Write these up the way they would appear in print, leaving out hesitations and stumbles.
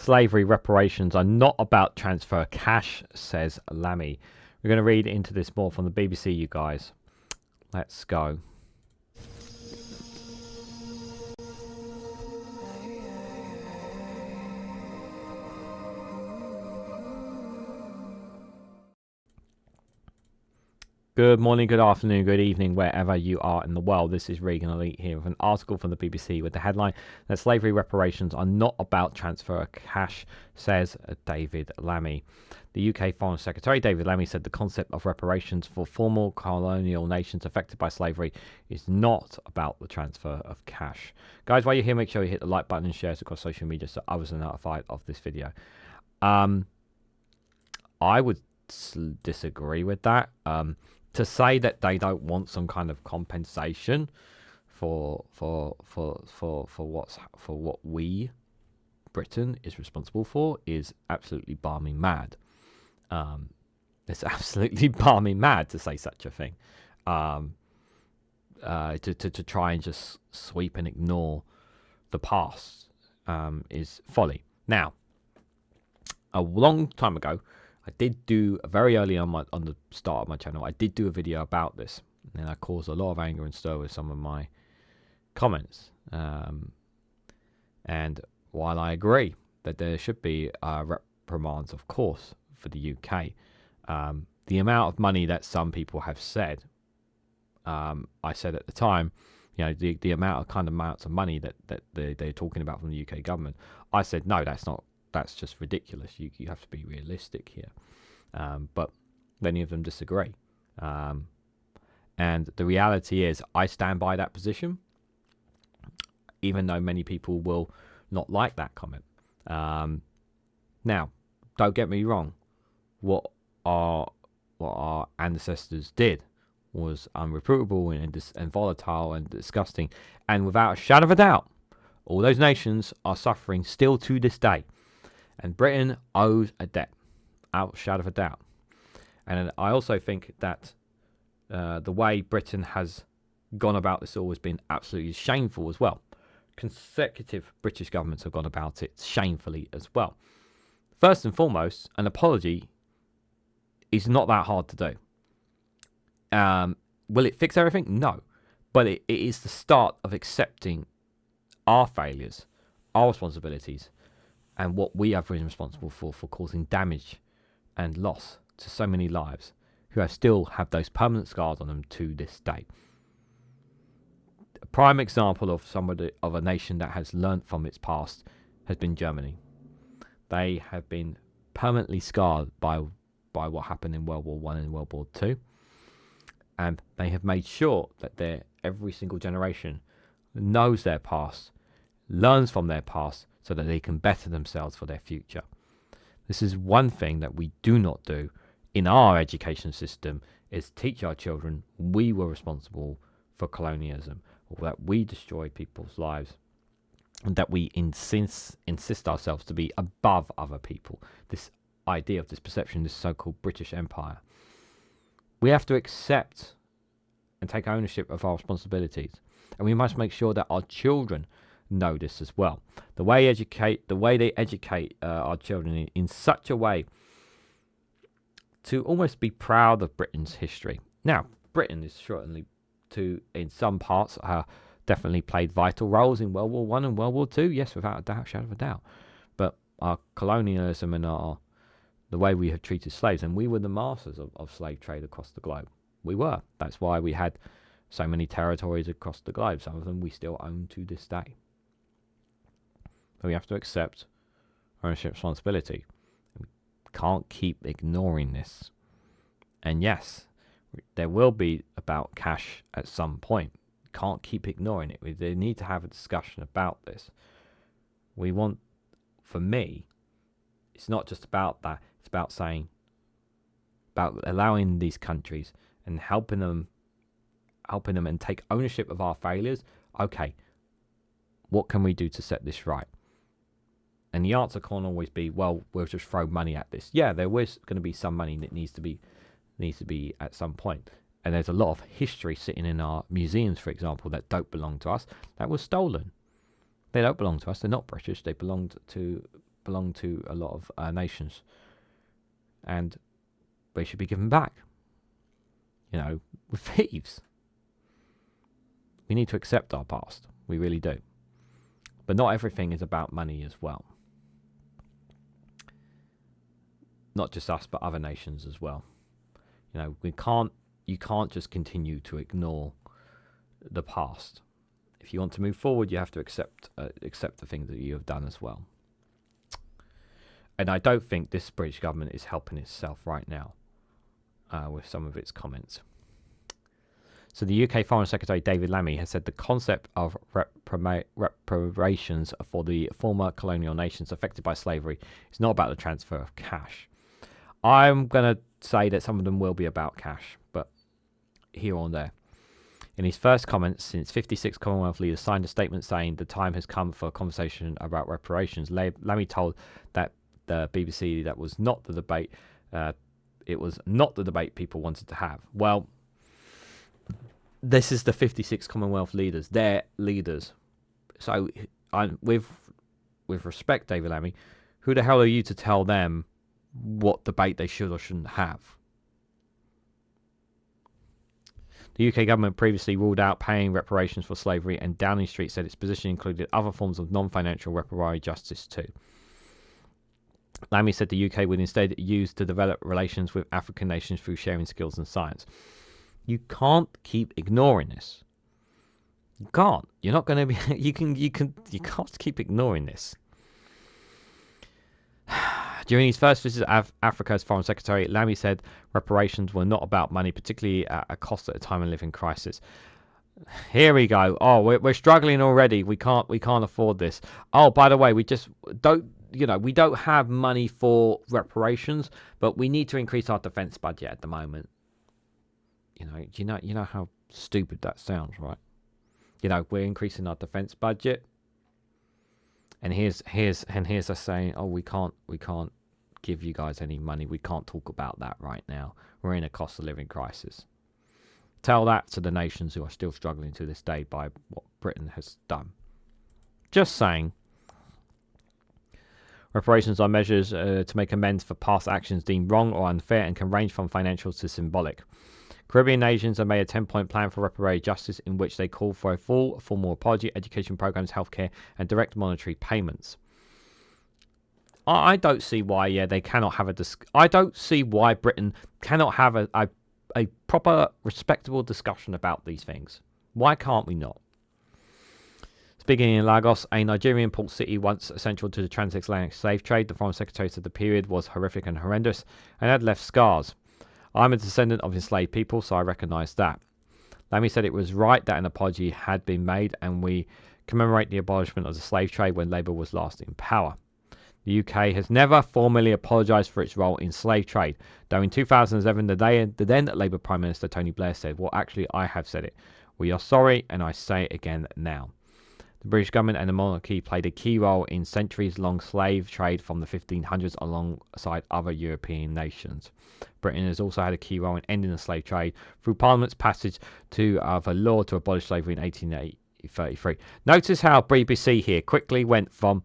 Slavery reparations are not about transfer cash, says Lammy. We're going to read into this more from the BBC, you guys. Let's go. Good morning, good afternoon, good evening, wherever you are in the world. This is Reganelite here with an article from the BBC with the headline that slavery reparations are not about transfer of cash, says David Lammy. The UK Foreign Secretary David Lammy said the concept of reparations for former colonial nations affected by slavery is not about the transfer of cash. Guys, while you're here, make sure you hit the like button and share it across social media so others are notified of this video. I would disagree with that. To say that they don't want some kind of compensation for what we, Britain, is responsible for is absolutely balmy mad. It's absolutely balmy mad to say such a thing. To try and just sweep and ignore the past is folly. Now, a long time ago, I did do very early on the start of my channel. I did do a video about this, and I caused a lot of anger and stir with some of my comments. And while I agree that there should be reprimands, of course, for the UK, the amount of money that some people have said, I said at the time, you know, the amounts of money that they're talking about from the UK government, I said no, that's not. That's just ridiculous. You have to be realistic here. But many of them disagree. And the reality is I stand by that position, even though many people will not like that comment. Now, don't get me wrong. What our ancestors did was unreprovable and volatile and disgusting. And without a shadow of a doubt, all those nations are suffering still to this day. And Britain owes a debt, out of shadow of a doubt. And I also think that the way Britain has gone about this all has been absolutely shameful as well. Consecutive British governments have gone about it shamefully as well. First and foremost, an apology is not that hard to do. Will it fix everything? No. But it is the start of accepting our failures, our responsibilities, and what we have been responsible for causing damage and loss to so many lives who still have those permanent scars on them to this day. A prime example of a nation that has learnt from its past has been Germany. They have been permanently scarred by what happened in World War I and World War II, and they have made sure that every single generation knows their past, learns from their past, so that they can better themselves for their future. This is one thing that we do not do in our education system, is teach our children we were responsible for colonialism, or that we destroyed people's lives, and that we insist ourselves to be above other people. This idea of this perception, this so-called British Empire. We have to accept and take ownership of our responsibilities, and we must make sure that our children know this as well. The way they educate our children in such a way to almost be proud of Britain's history. Now, Britain is certainly, in some parts, definitely played vital roles in World War I and World War II. Yes, without a shadow of a doubt. But our colonialism and the way we have treated slaves, and we were the masters of slave trade across the globe. We were. That's why we had so many territories across the globe. Some of them we still own to this day. But we have to accept ownership responsibility. We can't keep ignoring this. And yes, there will be about cash at some point. Can't keep ignoring it. They need to have a discussion about this. For me, it's not just about that. It's about allowing these countries and helping them and take ownership of our failures. Okay, what can we do to set this right? And the answer can't always be, well, we'll just throw money at this. Yeah, there was going to be some money that needs to be at some point. And there's a lot of history sitting in our museums, for example, that don't belong to us. That was stolen. They don't belong to us. They're not British. They belonged to belong to a lot of nations, and they should be given back. We're thieves. We need to accept our past. We really do. But not everything is about money as well. Not just us, but other nations as well. You can't just continue to ignore the past. If you want to move forward, you have to accept the things that you have done as well. And I don't think this British government is helping itself right now with some of its comments. So the UK Foreign Secretary David Lammy has said the concept of reparations for the former colonial nations affected by slavery is not about the transfer of cash. I'm going to say that some of them will be about cash, but here or there. In his first comments since 56 Commonwealth leaders signed a statement saying the time has come for a conversation about reparations, Lammy told that the BBC that was not the debate. It was not the debate people wanted to have. Well, this is the 56 Commonwealth leaders. They're leaders. So, with respect, David Lammy, who the hell are you to tell them what debate they should or shouldn't have? The UK government previously ruled out paying reparations for slavery, and Downing Street said its position included other forms of non-financial reparatory justice too. Lammy said the UK would instead use to develop relations with African nations through sharing skills and science. You can't keep ignoring this. You can't. You're not going to be. You can't keep ignoring this. During his first visit to Africa as Foreign Secretary, Lammy said reparations were not about money, particularly at a cost at a time of living crisis. Here we go. Oh, we're struggling already. We can't afford this. Oh, by the way, we just don't. We don't have money for reparations, but we need to increase our defence budget at the moment. You know how stupid that sounds, right? We're increasing our defence budget, and here's us saying, oh, we can't give you guys any money. We can't talk about that right now. We're in a cost of living crisis. Tell that to the nations who are still struggling to this day by what Britain has done. Just saying. Reparations are measures to make amends for past actions deemed wrong or unfair and can range from financial to symbolic. Caribbean nations have made a 10-point plan for reparatory justice in which they call for a full formal apology, education programs, healthcare, and direct monetary payments. I don't see why, they cannot have I don't see why Britain cannot have a proper, respectable discussion about these things. Why can't we not? Speaking in Lagos, a Nigerian port city once central to the transatlantic slave trade, the Foreign Secretary said the period was horrific and horrendous and had left scars. I'm a descendant of enslaved people, so I recognise that. Lammy said it was right that an apology had been made, and we commemorate the abolishment of the slave trade when Labour was last in power. The UK has never formally apologised for its role in slave trade, though in 2007 the then Labour Prime Minister Tony Blair said, well, actually, I have said it. We are sorry, and I say it again now. The British government and the monarchy played a key role in centuries-long slave trade from the 1500s alongside other European nations. Britain has also had a key role in ending the slave trade through Parliament's passage of a law to abolish slavery in 1833. Notice how BBC here quickly went from...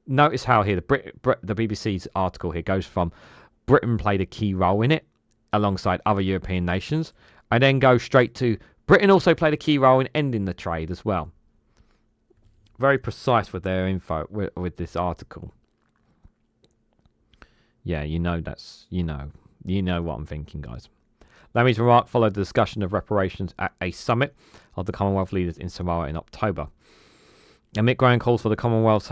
Notice how here the BBC's article here goes from Britain played a key role in it alongside other European nations, and then goes straight to Britain also played a key role in ending the trade as well. Very precise with their info with this article. Yeah, that's you know what I'm thinking, guys. Lammy's remark followed the discussion of reparations at a summit of the Commonwealth leaders in Samoa in October. Amid growing calls for the Commonwealth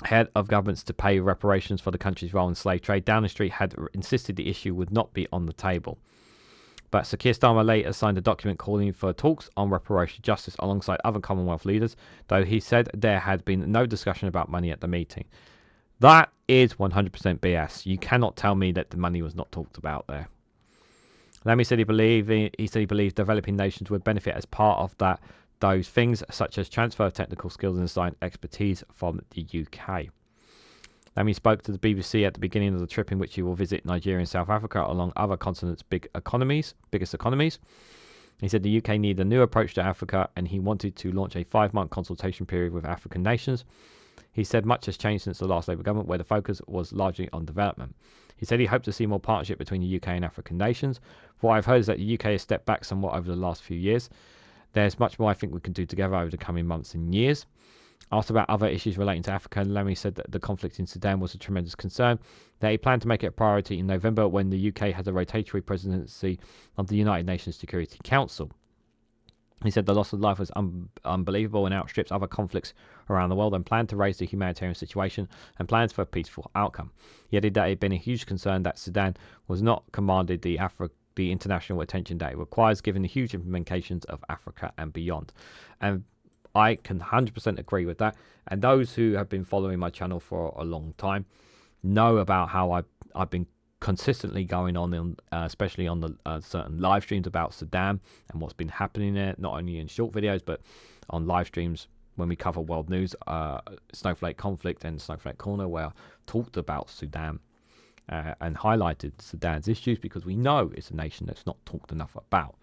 head of governments to pay reparations for the country's role in slave trade, Downing Street had insisted the issue would not be on the table. But Sir Keir Starmer later signed a document calling for talks on reparation justice alongside other Commonwealth leaders, though he said there had been no discussion about money at the meeting. That is 100% BS. You cannot tell me that the money was not talked about there. Lammy said he believed developing nations would benefit as part of those things, such as transfer of technical skills and science expertise from the UK. Lammy spoke to the BBC at the beginning of the trip in which he will visit Nigeria and South Africa along other continents' biggest economies. He said the UK need a new approach to Africa, and he wanted to launch a 5-month consultation period with African nations. He said much has changed since the last Labour government, where the focus was largely on development. He said he hoped to see more partnership between the UK and African nations. What I've heard is that the UK has stepped back somewhat over the last few years. There's much more I think we can do together over the coming months and years. Asked about other issues relating to Africa, Lammy said that the conflict in Sudan was a tremendous concern, that he planned to make it a priority in November when the UK has a rotatory presidency of the United Nations Security Council. He said the loss of life was unbelievable and outstrips other conflicts around the world, and planned to raise the humanitarian situation and plans for a peaceful outcome. He added that it had been a huge concern that Sudan was not commanded the international attention that it requires, given the huge implications of Africa and beyond. And I can 100% agree with that. And those who have been following my channel for a long time know about how I've been consistently going on, especially on the certain live streams about Sudan and what's been happening there, not only in short videos, but on live streams when we cover world news, Snowflake Conflict and Snowflake Corner, where I talked about Sudan and highlighted Sudan's issues, because we know it's a nation that's not talked enough about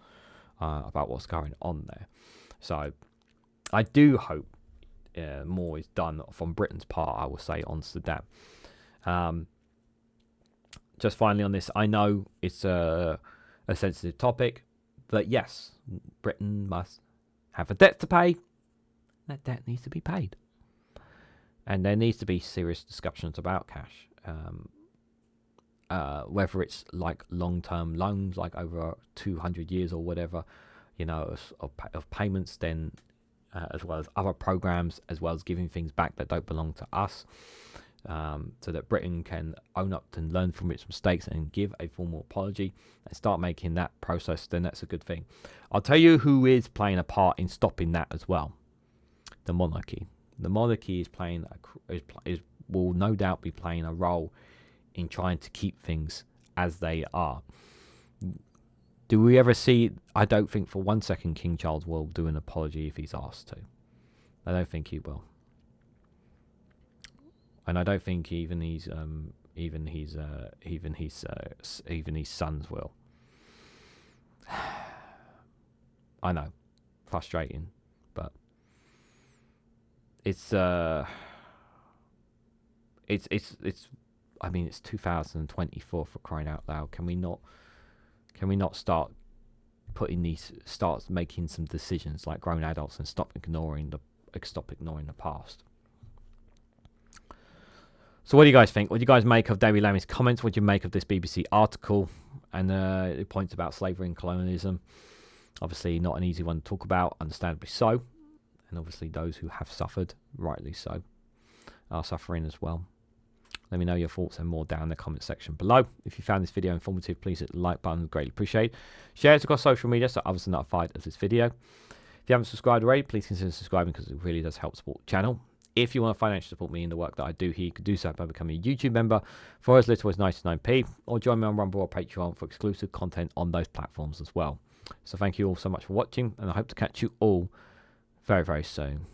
what's going on there. So I do hope more is done from Britain's part, I will say, on Sudan. Just finally on this, I know it's a sensitive topic, but yes, Britain must have a debt to pay. That debt needs to be paid. And there needs to be serious discussions about cash. Whether it's like long-term loans, like over 200 years or whatever, of payments, then as well as other programs, as well as giving things back that don't belong to us. So that Britain can own up and learn from its mistakes and give a formal apology and start making that process, then that's a good thing. I'll tell you who is playing a part in stopping that as well. The monarchy. The monarchy will no doubt be playing a role in trying to keep things as they are. Do we ever see? I don't think for 1 second King Charles will do an apology if he's asked to. I don't think he will. And I don't think even his sons will. I know, frustrating, but it's. I mean, it's 2024, for crying out loud. Can we not start making some decisions like grown adults and stop ignoring the past? So what do you guys think? What do you guys make of David Lammy's comments? What do you make of this BBC article? And it points about slavery and colonialism. Obviously not an easy one to talk about, understandably so. And obviously those who have suffered, rightly so, are suffering as well. Let me know your thoughts and more down in the comment section below. If you found this video informative, please hit the like button, greatly appreciate. Share it across social media so others are notified of this video. If you haven't subscribed already, please consider subscribing, because it really does help support the channel. If you want to financially support me in the work that I do here, you can do so by becoming a YouTube member for as little as 99p, or join me on Rumble or Patreon for exclusive content on those platforms as well. So thank you all so much for watching, and I hope to catch you all very, very soon.